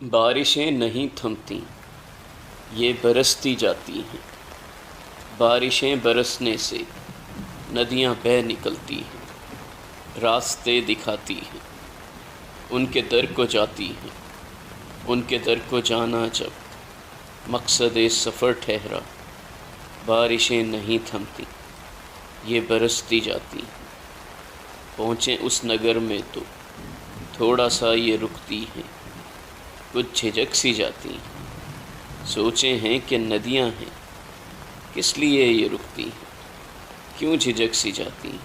بارشیں نہیں تھمتی، یہ برستی جاتی ہیں۔ بارشیں برسنے سے ندیاں بہہ نکلتی ہیں، راستے دکھاتی ہیں، ان کے در کو جاتی ہیں۔ ان کے در کو جانا جب مقصد سفر ٹھہرا، بارشیں نہیں تھمتی، یہ برستی جاتی ہیں۔ پہنچیں اس نگر میں تو تھوڑا سا یہ رکتی ہیں، کچھ جھجک سی جاتی ہیں۔ سوچیں ہیں کہ ندیاں ہیں، کس لیے یہ رکتی ہیں، کیوں جھجک سی جاتی ہیں۔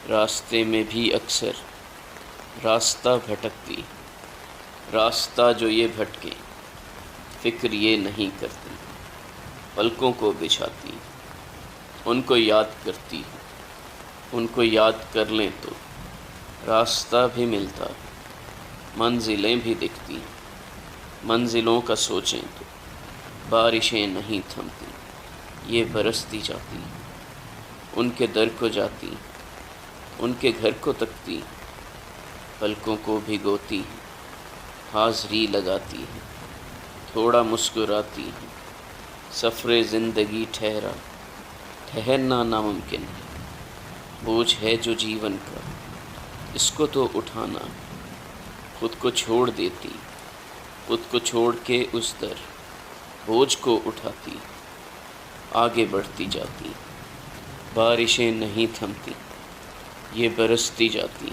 راستے میں بھی اکثر راستہ بھٹکتی، راستہ جو یہ بھٹکے فکر یہ نہیں کرتی۔ پلکوں کو بچھاتی، ان کو یاد کرتی، ان کو یاد کر لیں تو راستہ بھی ملتا ہے، منزلیں بھی دکھتی۔ منزلوں کا سوچیں تو بارشیں نہیں تھمتی، یہ برستی جاتی۔ ان کے در کو جاتی، ان کے گھر کو تکتی، پلکوں کو بھگوتی، حاضری لگاتی ہے، تھوڑا مسکراتی ہے۔ سفر زندگی ٹھہرا، ٹھہرنا ناممکن ہے، بوجھ ہے جو جیون کا، اس کو تو اٹھانا۔ خود کو چھوڑ دیتی، خود کو چھوڑ کے اس در بوجھ کو اٹھاتی، آگے بڑھتی جاتی۔ بارشیں نہیں تھمتی، یہ برستی جاتی۔